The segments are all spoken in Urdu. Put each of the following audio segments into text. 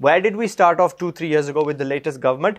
Where did we start off 2-3 years ago with the latest government?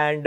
And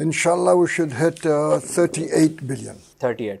Inshallah we should hit 38 billion. 38।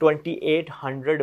2800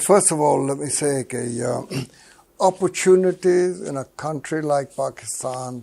First of all, let me say that opportunities in a country like Pakistan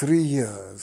3 years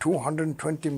220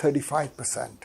35%।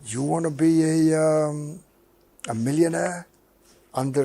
you want to be a millionaire under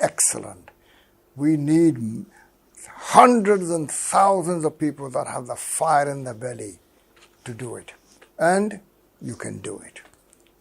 excellent. We need hundreds and thousands of people that have the fire in their belly to do it. And you can do it.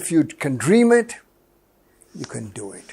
if you can dream it, you can do it.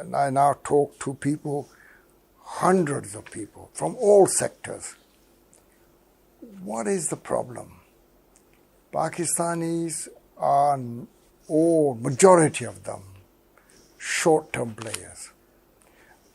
and I now talk to people, hundreds of people from all sectors. What is the problem? Pakistanis are, majority of them, short-term players.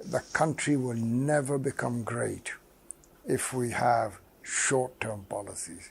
The country will never become great if we have short-term policies.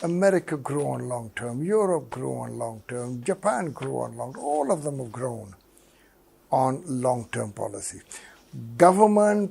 America grew on long term, Europe grew on long term, Japan grew on long term, all of them have grown on long-term policy. Government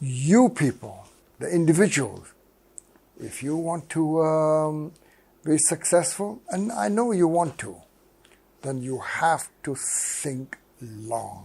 you people, the individuals, if you want to be successful, and I know you want to, then you have to think long.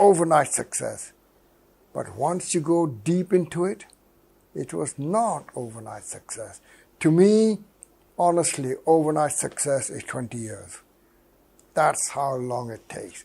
overnight success. But once you go deep into it, it was not overnight success. To me, honestly, overnight success is 20 years. That's how long it takes.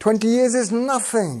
20 years is nothing.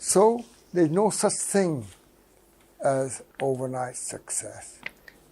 So there's no such thing as overnight success.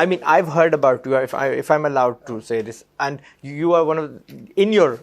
I mean, I've heard about you, if I'm allowed to say this, and you are one of, in your,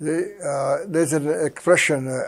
There's an expression,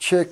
6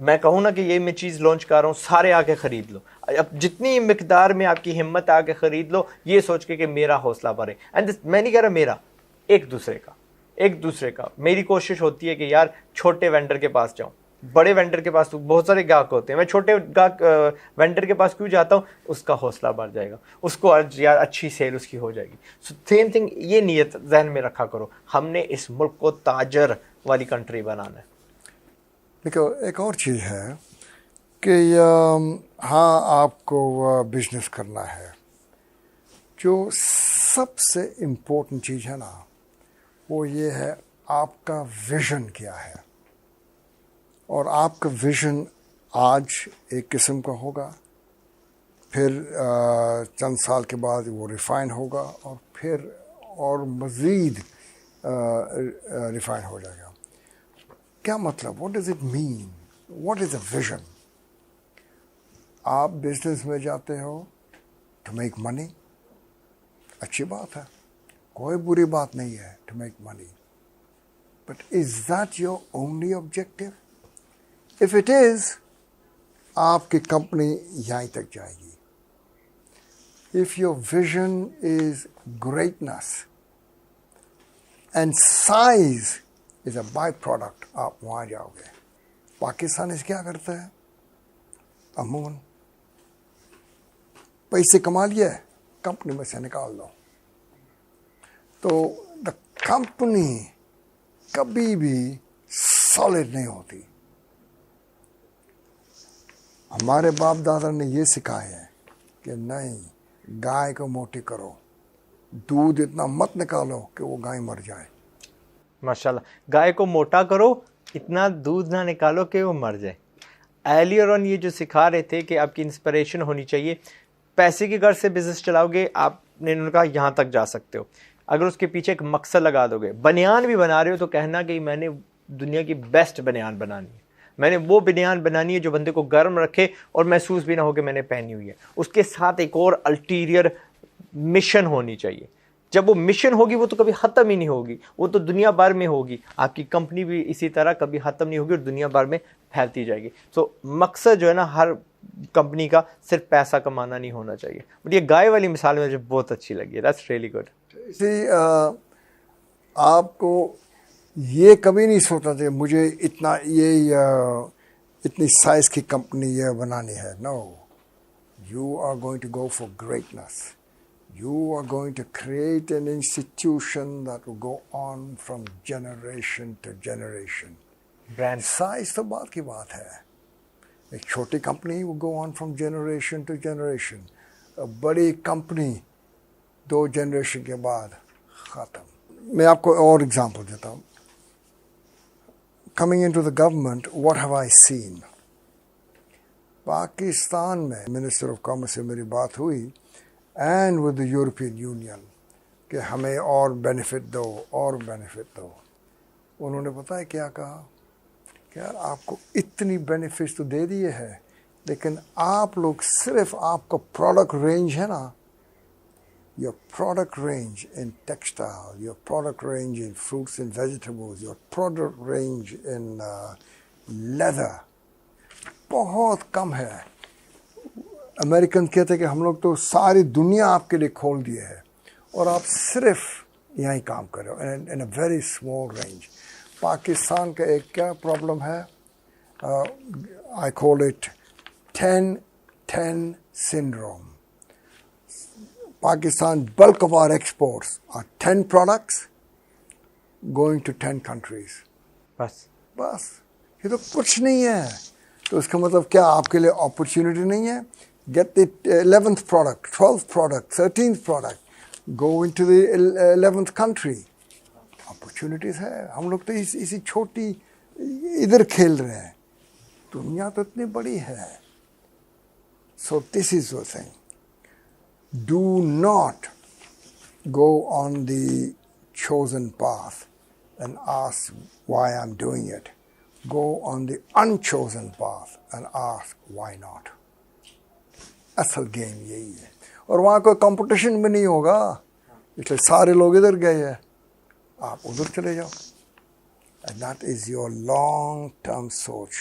میں کہوں نا کہ یہ میں چیز لانچ کر رہا ہوں, سارے آ کے خرید لو, اب جتنی مقدار میں آپ کی ہمت آ کے خرید لو, یہ سوچ کے کہ میرا حوصلہ بڑھے. اینڈ میں نہیں کہہ رہا میرا, ایک دوسرے کا میری کوشش ہوتی ہے کہ یار چھوٹے وینڈر کے پاس جاؤں, بڑے وینڈر کے پاس تو بہت سارے گاہک ہوتے ہیں, میں چھوٹے گاہک وینڈر کے پاس کیوں جاتا ہوں, اس کا حوصلہ بڑھ جائے گا, اس کو یار اچھی سیل اس کی ہو جائے گی. سو سیم تھنگ, یہ نیت ذہن میں رکھا کرو, ہم نے اس ملک کو تاجر والی کنٹری بنانا ہے. دیکھو ایک اور چیز ہے کہ ہاں آپ کو بزنس کرنا ہے, جو سب سے امپورٹنٹ چیز ہے نا وہ یہ ہے آپ کا ویژن کیا ہے. اور آپ کا ویژن آج ایک قسم کا ہوگا, پھر چند سال کے بعد وہ ریفائن ہوگا, اور پھر اور مزید ریفائن ہو جائے گا. کیا مطلب, what does it mean, what is a vision? آپ بزنس میں جاتے ہو ٹو میک منی, اچھی بات ہے, کوئی بری بات نہیں ہے to make money, but is that your only objective? If it is, آپ کی کمپنی یہیں تک جائے گی. If your vision is greatness and size is a byproduct, آپ وہاں جاؤ گے. پاکستان اس کیا کرتا ہے عموماً, پیسے کما لیے کمپنی میں سے نکال دو. تو دا کمپنی کبھی بھی سالڈ نہیں ہوتی. ہمارے باپ دادا نے یہ سکھایا ہے کہ نہیں, گائے کو موٹی کرو, دودھ اتنا مت نکالو کہ وہ گائے مر جائے. ماشاءاللہ, گائے کو موٹا کرو, اتنا دودھ نہ نکالو کہ وہ مر جائے. ارلیئر آن یہ جو سکھا رہے تھے کہ آپ کی انسپریشن ہونی چاہیے. پیسے کی غرض سے بزنس چلاؤ گے, آپ نے انہوں نے کہا یہاں تک جا سکتے ہو. اگر اس کے پیچھے ایک مقصد لگا دو گے, بنیان بھی بنا رہے ہو تو کہنا کہ میں نے دنیا کی بیسٹ بنیان بنانی ہے, میں نے وہ بنیان بنانی ہے جو بندے کو گرم رکھے اور محسوس بھی نہ ہو کہ میں نے پہنی ہوئی ہے. اس کے ساتھ ایک اور الٹیریئر مشن ہونی چاہیے. جب وہ مشن ہوگی وہ تو کبھی ختم ہی نہیں ہوگی, وہ تو دنیا بھر میں ہوگی. آپ کی کمپنی بھی اسی طرح کبھی ختم نہیں ہوگی اور دنیا بھر میں پھیلتی جائے گی. سو مقصد جو ہے نا ہر کمپنی کا صرف پیسہ کمانا نہیں ہونا چاہیے. بٹ یہ گائے والی مثال مجھے بہت اچھی لگی ہے. That's really good. اسی آپ کو یہ کبھی نہیں سوچنا چاہیے مجھے اتنا اتنی سائز کی کمپنی یہ بنانی ہے. No, you are going to go for greatness. You are going to create an institution that will go on from generation to generation. Brand Size تو بات کی بات ہے. ایک چھوٹی company will go on from generation to generation. بڑی کمپنی 2 جنریشن کے بعد ختم. میں آپ کو اور ایگزامپل دیتا ہوں. Coming into the government, what have I seen? Pakistan میں منسٹر آف کامرس سے میری بات ہوئی and with the European union کہ ہمیں اور بینیفٹ دو اور بینیفٹ دو. انہوں نے پتہ ہے کیا کہا کہ یار آپ کو اتنی بینیفٹس تو دے دیے ہے, لیکن آپ لوگ صرف آپ کا پروڈکٹ رینج ہے نا, your product range in textile, your product range in fruits and vegetables, your product range in leather بہت کم ہے. امریکن کہتے ہیں کہ ہم لوگ تو ساری دنیا آپ کے لیے کھول دیے ہے اور آپ صرف یہیں کام کر رہے ہو in a very small range. Pakistan کا ایک کیا پرابلم ہے, I call it 10-10 syndrome. Pakistan, bulk of our exports are 10 products going to 10 countries. بس یہ تو کچھ نہیں ہے. تو اس کا مطلب کیا آپ کے لیے اپرچونٹی نہیں ہے؟ Get the 11th product, 12th product, 13th product, go into the 11th country. Opportunities ہے. ہم لوگ تو اسی چھوٹی ادھر کھیل رہے ہیں, دنیا تو اتنی بڑی ہے. So this is the thing. Do not go on the chosen path and ask why I'm doing it. Go on the unchosen path and ask why not. اصل گیم یہی ہے. اور وہاں کوئی کمپٹیشن بھی نہیں ہوگا, اس لیے سارے لوگ ادھر گئے ہیں, آپ ادھر چلے جاؤ. And that is your long term سوچ.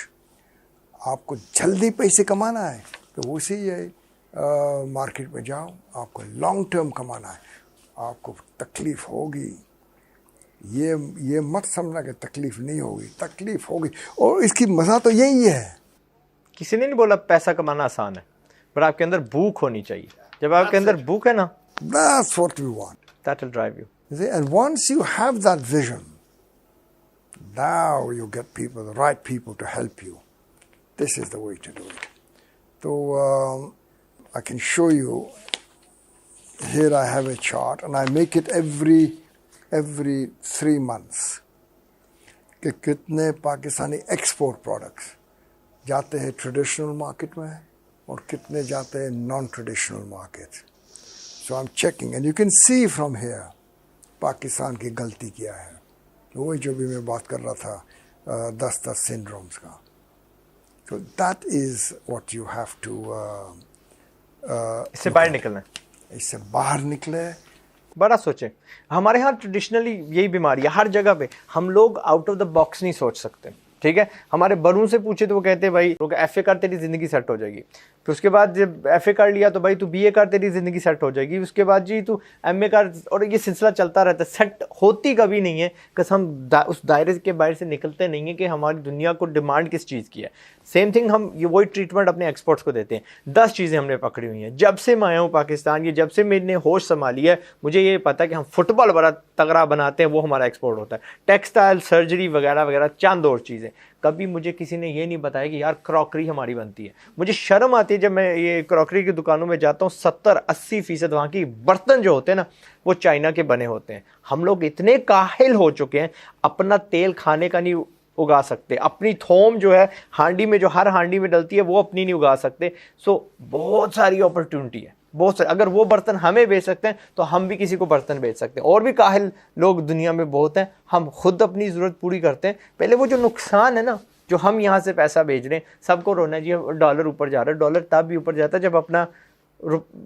آپ کو جلدی پیسے کمانا ہے تو اسی مارکیٹ میں جاؤ. آپ کو لانگ ٹرم کمانا ہے, آپ کو تکلیف ہوگی. یہ مت سمجھنا کہ تکلیف نہیں ہوگی, تکلیف ہوگی, اور اس کی مزہ تو یہی ہے. کسی نے نہیں بولا پیسہ کمانا آسان ہے, پر آپ کے اندر بھوک ہونی چاہیے. جب آپ کے اندر بھوک ہے نا, That's what we want. that will drive you. You see, and once you have that vision, now you get people, the right people to help you. This is the way to do it. So I can show you. Here I have a chart, and I make it every 3 months. کہ کتنے پاکستانی ایکسپورٹ پروڈکٹس جاتے ہیں ٹریڈیشنل مارکیٹ میں اور کتنے جاتے ہیں naan traditional market. So I am checking and you can see from here Pakistan کی غلطی کیا ہے. وہی جو بھی میں بات کر رہا تھا 10 سنڈرومس کا. So that is what you have to اس سے باہر نکلنا ہے. اس سے باہر نکلے. بڑا سوچیں. ہمارے ہاں ٹریڈیشنلی یہی بیماری ہے ہر جگہ پہ. ہم لوگ آؤٹ آف دا باکس نہیں سوچ سکتے. ٹھیک ہے, ہمارے بڑوں سے پوچھے تو وہ کہتے ہیں بھائی ایف اے کر تیری زندگی سیٹ ہو جائے گی. پھر اس کے بعد جب ایف اے کر لیا تو بھائی تو بی اے کر تیری زندگی سیٹ ہو جائے گی. اس کے بعد جی تو ایم اے کر, اور یہ سلسلہ چلتا رہتا ہے. سیٹ ہوتی کبھی نہیں ہے کہ ہم اس دائرے کے باہر سے نکلتے نہیں ہیں کہ ہماری دنیا کو ڈیمانڈ کس چیز کی ہے. سیم تھنگ ہم یہ وہی ٹریٹمنٹ اپنے ایکسپورٹس کو دیتے ہیں. 10 چیزیں ہم نے پکڑی ہوئی ہیں جب سے میں آیا ہوں پاکستان. یہ جب سے میں نے ہوش سنبھالی ہے مجھے یہ پتا کہ ہم فٹ بال بڑا تگڑا بناتے ہیں, وہ ہمارا ایکسپورٹ ہوتا ہے. ٹیکسٹائل, سرجری وغیرہ وغیرہ چند اور چیزیں. کبھی مجھے کسی نے یہ نہیں بتایا کہ یار کراکری ہماری بنتی ہے. مجھے شرم آتی ہے جب میں یہ کراکری کی دکانوں میں جاتا ہوں. 70-80% وہاں کی برتن جو ہوتے ہیں نا وہ چائنا کے بنے ہوتے ہیں. ہم لوگ اتنے کاہل ہو چکے ہیں, اپنا تیل کھانے کا نہیں اگا سکتے, اپنی تھوم جو ہے ہانڈی میں جو ہر ہانڈی میں ڈلتی ہے وہ اپنی نہیں اگا سکتے. سو بہت ساری اپرچونٹی ہے, بہت سارے. اگر وہ برتن ہمیں بیچ سکتے ہیں تو ہم بھی کسی کو برتن بیچ سکتے ہیں. اور بھی کاہل لوگ دنیا میں بہت ہیں. ہم خود اپنی ضرورت پوری کرتے ہیں. پہلے وہ جو نقصان ہے نا, جو ہم یہاں سے پیسہ بھیج رہے ہیں, سب کو رونا جی ڈالر اوپر جا رہا ہے. ڈالر تب بھی اوپر جاتا ہے جب اپنا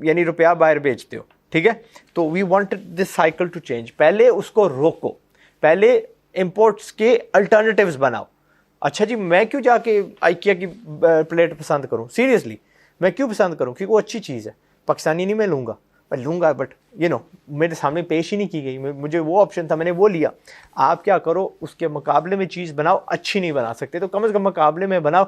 یعنی روپیہ باہر بیچتے ہو. ٹھیک ہے, تو we want this cycle to change. پہلے اس کو روکو, پہلے امپورٹس کے الٹرنیٹیوز بناؤ. اچھا جی میں کیوں جا کے آئیکیا کی پلیٹ پسند کروں؟ سیریسلی میں کیوں پسند کروں؟ کیونکہ وہ اچھی چیز ہے. پاکستانی نہیں میں لوں گا بٹ میرے سامنے پیش ہی نہیں کی گئی. مجھے وہ آپشن تھا, میں نے وہ لیا. آپ کیا کرو, اس کے مقابلے میں چیز بناؤ. اچھی نہیں بنا سکتے تو کم از کم مقابلے میں بناؤ.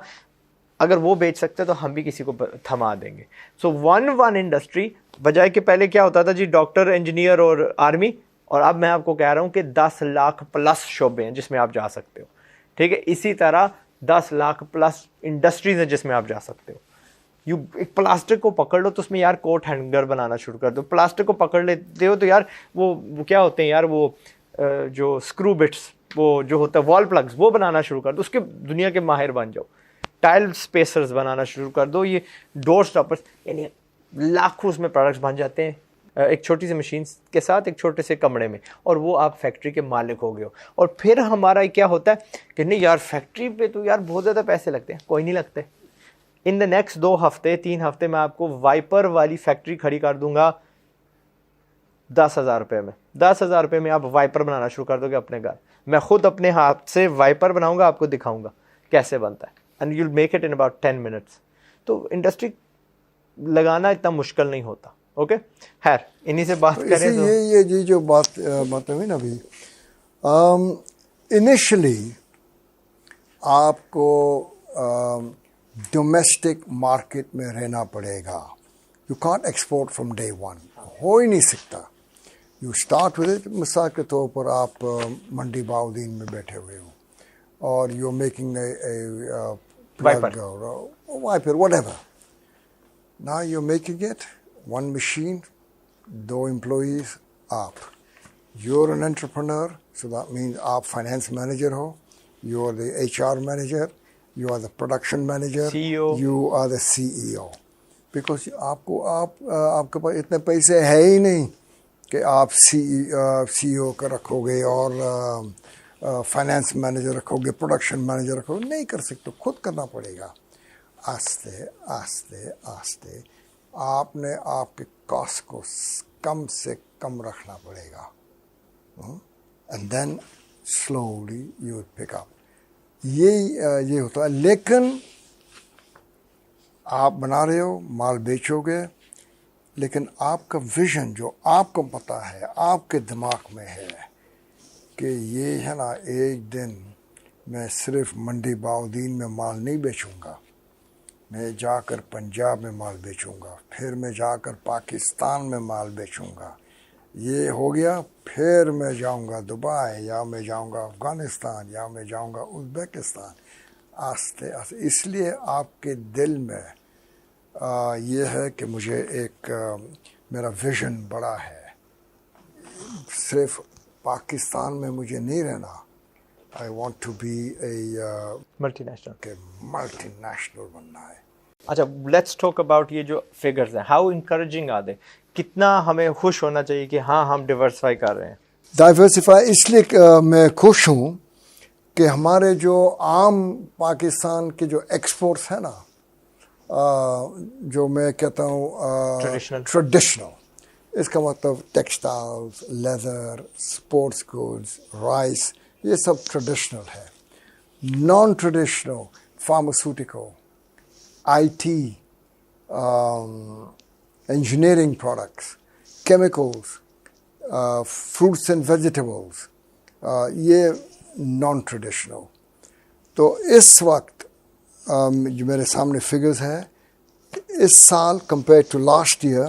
اگر وہ بیچ سکتے تو ہم بھی کسی کو تھما دیں گے. سو ون انڈسٹری, بجائے کہ پہلے کیا ہوتا تھا جی ڈاکٹر, انجینئر اور آرمی, اور اب میں آپ کو کہہ رہا ہوں کہ 10 لاکھ پلس شعبے ہیں جس میں آپ جا سکتے ہو. ٹھیک ہے, اسی طرح 10 لاکھ پلس انڈسٹریز ہیں جس میں آپ جا سکتے ہو. ایک پلاسٹک کو پکڑ لو تو اس میں یار کوٹ ہینگر بنانا شروع کر دو. پلاسٹک کو پکڑ لیتے ہو تو یار وہ کیا ہوتے ہیں یار, وہ جو اسکرو بٹس وہ جو ہوتا ہے وال پلگز, وہ بنانا شروع کر دو. اس کے دنیا کے ماہر بن جاؤ. ٹائل اسپیسرز بنانا شروع کر دو. یہ ڈور اسٹاپرز, یعنی لاکھوں اس میں پروڈکٹس بن جاتے ہیں ایک چھوٹی سی مشین کے ساتھ ایک چھوٹے سے کمرے میں, اور وہ آپ فیکٹری کے مالک ہو گئے ہو. اور پھر ہمارا کیا ہوتا ہے کہ نہیں یار فیکٹری پہ تو یار بہت زیادہ پیسے لگتے ہیں. کوئی نہیں لگتے. ان دا نیکسٹ 2 ہفتے 3 ہفتے میں آپ کو وائپر والی فیکٹری کھڑی کر دوں گا 10,000 روپے میں. 10,000 روپے میں آپ وائپر بنانا شروع کر دو گے اپنے گھر. میں خود اپنے ہاتھ سے وائپر بناؤں گا, آپ کو دکھاؤں گا کیسے بنتا ہے. And you will make it in about 10 minutes. تو انڈسٹری لگانا اتنا مشکل نہیں ہوتا. اوکے, خیر انہی سے بات کریں تو یہ جو بات ہوئی نا ابھی, انیشلی آپ کو ڈومیسٹک مارکیٹ میں رہنا پڑے گا. You can't export from day one, ہو ہی نہیں سکتا. You start with it. مثال کے طور پر آپ منڈی باؤدین میں بیٹھے ہوئے ہو اور you making wiper what ever. نا you making it 1 machine, 2 employees, آپ. You're an entrepreneur, so that means آپ finance manager who, you are the HR manager, you are the production manager, CEO. you are the CEO. Because آپ کے پاس اتنے پیسے ہے ہی نہیں کہ آپ CEO کا رکھو گے اور فائنینس مینیجر رکھو گے, پروڈکشن مینیجر رکھو گے. نہیں کر سکتے, خود کرنا پڑے گا. آہستہ آہستہ آہستہ آپ نے آپ کے کاسٹ کو کم سے کم رکھنا پڑے گا. And then slowly you pick up. یہ ہوتا ہے. لیکن آپ بنا رہے ہو, مال بیچو گے, لیکن آپ کا ویژن جو آپ کو پتہ ہے, آپ کے دماغ میں ہے کہ یہ ہے نا ایک دن میں صرف منڈی باؤدین میں مال نہیں بیچوں گا, میں جا کر پنجاب میں مال بیچوں گا, پھر میں جا کر پاکستان میں مال بیچوں گا, یہ ہو گیا, پھر میں جاؤں گا دبئی, یا میں جاؤں گا افغانستان, یا میں جاؤں گا ازبکستان, آہستہ آہستہ. اس لیے آپ کے دل میں یہ ہے کہ مجھے ایک میرا ویژن بڑا ہے, صرف پاکستان میں مجھے نہیں رہنا, I want to be a multi national. کہ ملٹی نیشنل بننا ہے. اچھا, لیٹس ٹاک اباؤٹ یہ جو فگرز ہیں, ہاؤ انکریجنگ آر دے, کتنا ہمیں خوش ہونا چاہیے کہ ہاں ہم ڈیورسفائی کر رہے ہیں. ڈائیورسفائی اس لیے میں خوش ہوں کہ ہمارے جو عام پاکستان کے جو ایکسپورٹس ہیں نا, جو میں کہتا ہوں ٹریڈیشنل, اس کا مطلب textiles, leather, sports goods, rice, یہ سب ٹریڈیشنل ہے. Naan traditional pharmaceutical, I T, engineering products, chemicals, fruits and vegetables, یہ نان ٹریڈیشنل. تو اس وقت جو میرے سامنے فگرز ہے, اس سال کمپیئر ٹو لاسٹ ایئر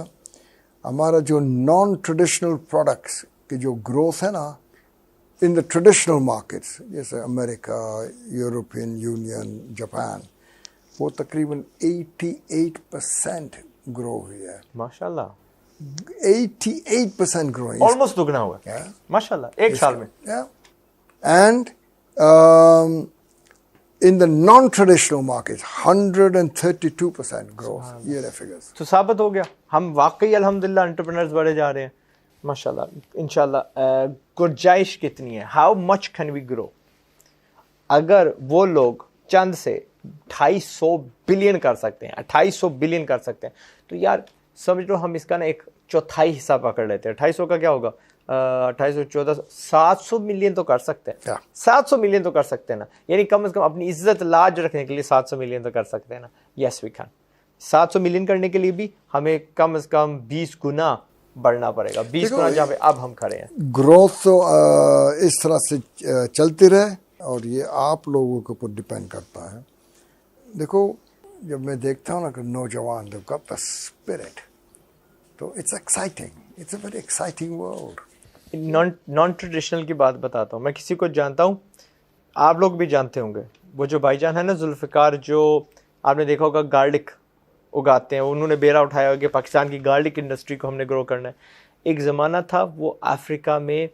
ہمارا جو نان ٹریڈیشنل پروڈکٹس کی جو گروتھ ہے نا ان دا ٹریڈیشنل مارکیٹس, جیسے امریکہ, یورپین یونین, جاپان, وہ تقریباً 88% گرو ہوئی ہے. ماشاء اللہ, 88% growing. آلموسٹ دگنا ہوا ہے. ماشاء اللہ, ایک سال میں. And in the non-traditional markets, 132% growth year figures. تو ثابت ہو گیا ہم واقعی الحمدللہ انٹرپرینرز بڑھے جا رہے ہیں. ماشاء اللہ, انشاءاللہ. گنجائش کتنی ہے, ہاؤ مچ کین وی گرو. اگر وہ لوگ چند سے 250 بلین کر سکتے ہیں, 2800 بلین کر سکتے ہیں, تو یار سمجھ لو ہم اس کا نا ایک چوتھائی حصہ پکڑ لیتے ہیں. 250 کا کیا ہوگا, 2814, 700 ملین تو کر سکتے ہیں. 700 ملین تو کر سکتے ہیں نا, یعنی کم از کم اپنی عزت لاج رکھنے کے لیے 700 ملین تو کر سکتے ہیں نا. یس وی کین. 700 ملین کرنے کے لیے بھی ہمیں کم از کم 20 گنا بڑھنا پڑے گا, 20 گنا جہاں پہ اب ہم کھڑے ہیں. گروتھ تو اس طرح سے چلتی رہے, اور یہ آپ لوگوں کے اوپر ڈپینڈ کرتا ہے. دیکھو, جب میں دیکھتا ہوں نا کہ نوجوان they've got the spirit, تو it's exciting, it's a very exciting world. Non traditional کی بات بتاتا ہوں. میں کسی کو جانتا ہوں, آپ لوگ بھی جانتے ہوں گے, وہ جو بھائی جان ہے نا ذوالفقار, جو آپ نے دیکھا ہوگا گارلک اگاتے ہیں, انہوں نے بیڑا اٹھایا کہ پاکستان کی گارلک انڈسٹری کو ہم نے گرو کرنا ہے. ایک زمانہ تھا وہ افریقہ میں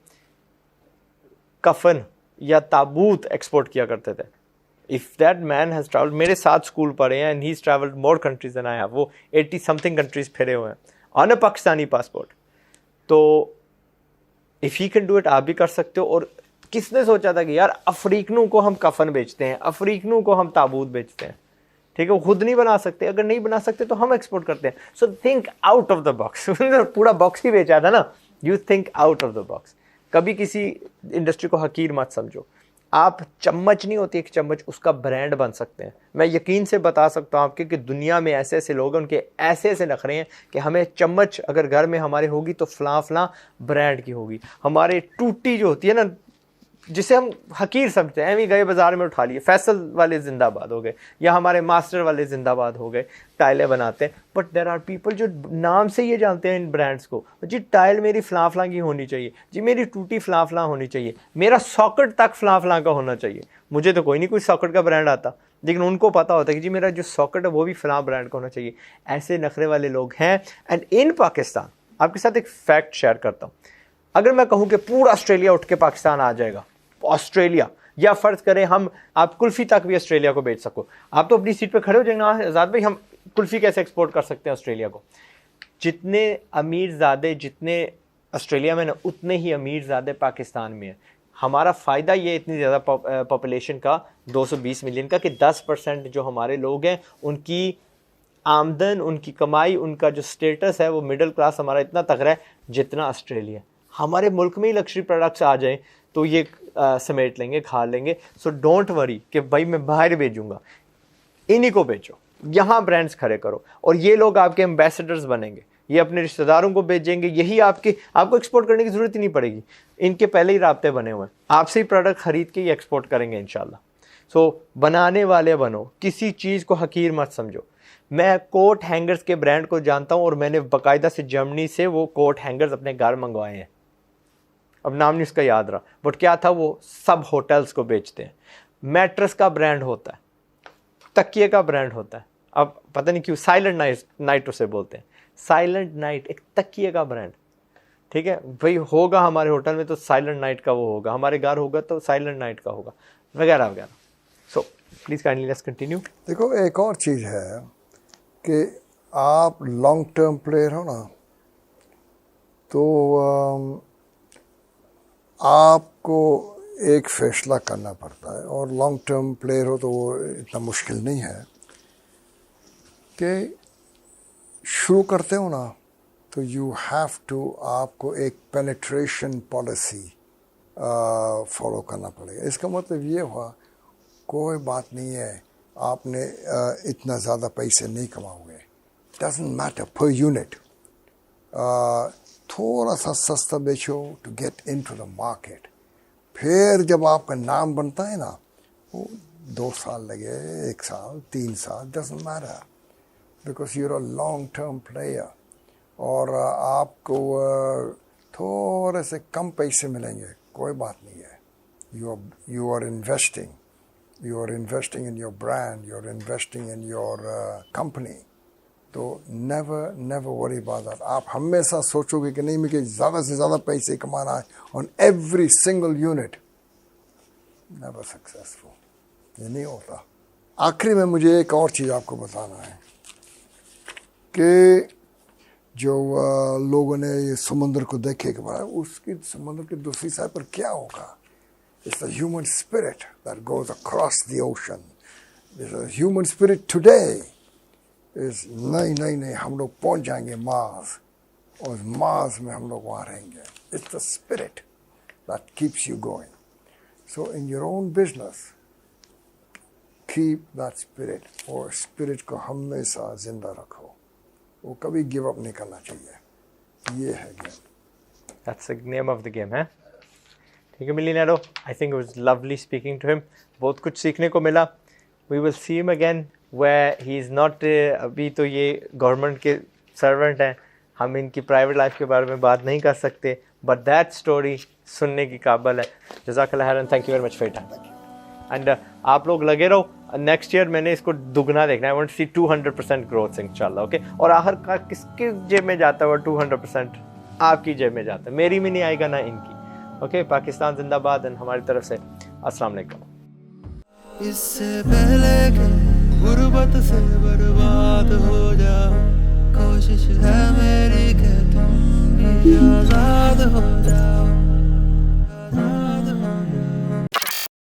کفن یا تابوت ایکسپورٹ کیا کرتے تھے. If that man has traveled, میرے ساتھ اسکول پڑھے ہیں, and he's traveled more countries than I have, وہ 80 something countries پھرے ہوئے ہیں on a پاکستانی پاسپورٹ. تو if he can do it, آپ بھی کر سکتے ہو. اور کس نے سوچا تھا کہ یار افریقنوں کو ہم کفن بیچتے ہیں, افریقنوں کو ہم تابوت بیچتے ہیں, ٹھیک ہے, وہ خود نہیں بنا سکتے, اگر نہیں بنا سکتے تو ہم ایکسپورٹ کرتے ہیں. So think out of the box. پورا باکس ہی بیچا تھا نا, you think out of the box. کبھی کسی انڈسٹری کو حقیر مت سمجھو. آپ چمچ نہیں ہوتی ایک چمچ, اس کا برانڈ بن سکتے ہیں. میں یقین سے بتا سکتا ہوں آپ کے کہ دنیا میں ایسے ایسے لوگ ہیں, ان کے ایسے ایسے نخرے ہیں کہ ہمیں چمچ اگر گھر میں ہمارے ہوگی تو فلاں فلاں برانڈ کی ہوگی. ہمارے ٹوٹی جو ہوتی ہے نا, جسے ہم حقیر سمجھتے ہیں, ایویں گئے بازار میں اٹھا لیے, فیصل والے زندہ باد ہو گئے, یا ہمارے ماسٹر والے زندہ باد ہو گئے, ٹائلیں بناتے ہیں. بٹ دیر آر پیپل جو نام سے یہ جانتے ہیں ان برانڈس کو, جی ٹائل میری فلاں فلاں کی ہونی چاہیے, جی میری ٹوٹی فلاں فلاں ہونی چاہیے, میرا ساکٹ تک فلاں فلاں کا ہونا چاہیے. مجھے تو کوئی نہیں کوئی ساکٹ کا برانڈ آتا, لیکن ان کو پتا ہوتا ہے کہ جی میرا جو ساکٹ ہے وہ بھی فلاں برانڈ کا ہونا چاہیے. ایسے نخرے والے لوگ ہیں. اینڈ ان پاکستان آپ کے ساتھ ایک فیکٹ شیئر کرتا ہوں. اگر میں کہوں کہ پورا آسٹریلیا اٹھ کے پاکستان آ جائے گا, آسٹریلیا, یا فرض کریں ہم آپ کلفی تک بھی آسٹریلیا کو بیچ سکو, آپ تو اپنی سیٹ پہ کھڑے ہو جائیں گے, آزاد بھائی ہم کلفی کیسے ایکسپورٹ کر سکتے ہیں آسٹریلیا کو. جتنے امیر زادے جتنے آسٹریلیا میں نا, اتنے ہی امیر زادے پاکستان میں ہیں. ہمارا فائدہ یہ اتنی زیادہ پاپولیشن کا 220 ملین کا کہ 10% جو ہمارے لوگ ہیں ان کی آمدن, ان کی کمائی, ان کا جو سٹیٹس ہے وہ مڈل کلاس ہمارا اتنا تگڑا ہے جتنا آسٹریلیا. ہمارے ملک میں ہی لکشری پروڈکٹس آ جائیں تو یہ سمیٹ لیں گے, کھا لیں گے. سو ڈونٹ وری کہ بھائی میں باہر بھیجوں گا, انہی کو بیچو. یہاں برانڈز کھڑے کرو اور یہ لوگ آپ کے ایمبیسڈرز بنیں گے, یہ اپنے رشتہ داروں کو بھیجیں گے, یہی آپ کو ایکسپورٹ کرنے کی ضرورت ہی نہیں پڑے گی, ان کے پہلے ہی رابطے بنے ہوئے ہیں, آپ سے ہی پروڈکٹ خرید کے یہ ایکسپورٹ کریں گے انشاءاللہ. سو بنانے والے بنو, کسی چیز کو حقیر مت سمجھو. میں کوٹ ہینگرز کے برانڈ کو جانتا ہوں اور میں نے باقاعدہ سے جرمنی سے وہ کوٹ ہینگرز اپنے گھر منگوائے ہیں, اب نام نہیں اس کا یاد رہا, بٹ کیا تھا, وہ سب ہوٹلز کو بیچتے ہیں. میٹرس کا برانڈ ہوتا ہے, تکیے کا برانڈ ہوتا ہے, اب پتہ نہیں کیوں سائلنٹ نائٹ اسے بولتے ہیں, سائلنٹ نائٹ ایک تکیے کا برانڈ, ٹھیک ہے بھائی, ہوگا ہمارے ہوٹل میں تو سائلنٹ نائٹ کا وہ ہوگا, ہمارے گھر ہوگا تو سائلنٹ نائٹ کا ہوگا, وغیرہ وغیرہ. So please kindly let's continue. دیکھو ایک اور چیز ہے کہ آپ لانگ ٹرم پلیئر ہو نا, تو آپ کو ایک فیصلہ کرنا پڑتا ہے, اور لانگ ٹرم پلیئر ہو تو وہ اتنا مشکل نہیں ہے کہ شروع کرتے ہو نا تو یو ہیو ٹو, آپ کو ایک پینیٹریشن پالیسی فالو کرنا پڑے گا. اس کا مطلب یہ ہوا کوئی بات نہیں ہے آپ نے اتنا زیادہ پیسے نہیں کماؤ گے, ڈزنٹ میٹر پر یونٹ, تھوڑا سا سستا بیچو to get into the market. پھر جب آپ کا نام بنتا ہے نا, وہ 2 سال لگے, 1 سال, 3 سال, doesn't matter, because you are a long term player. اور آپ کو تھوڑے سے کم پیسے ملیں گے, کوئی بات نہیں ہے, you are investing, you are investing in your brand, you are investing in your company. تو never worry about that. آپ ہمیشہ سوچو گے کہ نہیں مجھے زیادہ سے زیادہ پیسے کمانا ہے on every single unit. Never successful. یہ نہیں ہوتا. آخری میں مجھے ایک اور چیز آپ کو بتانا ہے کہ جو لوگوں نے یہ سمندر کو دیکھے کہ اس کی سمندر کی دوسری سائڈ پر کیا ہوگا. It's the human spirit that goes across the ocean. There's a human spirit today. Is نہیں ہم لوگ پہنچ جائیں گے مارس, اور مارس میں ہم لوگ وہاں رہیں گے. It's the spirit that keeps you going. So in your own business, keep that spirit, اور spirit کو ہمیشہ زندہ رکھو, وہ کبھی give up نہیں کرنا چاہیے. یہ ہے game. That's the name of the game, ہے. ٹھیک ہے ملینیرو, I think it was lovely speaking to him, بہت کچھ سیکھنے کو ملا. وی ول سی ہم again where he is not, ابھی تو یہ گورنمنٹ کے سرونٹ ہیں, ہم ان کی پرائیویٹ لائف کے بارے میں بات نہیں کر سکتے, بٹ دیٹ اسٹوری سننے کی قابل ہے. جزاک اللہ خیرن, thank you very much for your time. And آپ لوگ لگے رہو, نیکسٹ ایئر میں نے اس کو دگنا دیکھنا ہے. آئی وانٹ سی 200% گروتھ انشاءاللہ, اوکے. اور آخر کا کس کی جیب میں جاتا ہے وہ 200%, آپ کی جیب میں جاتا ہے, میری میں نہیں آئے گا نہ ان کی. اوکے, پاکستان زندہ باد, ہماری طرف سے السلام علیکم. اس سے پہلے کہ غربت سے برباد ہو جاؤ, کوشش ہے میری کہ تم بھی آزاد ہو جاؤ.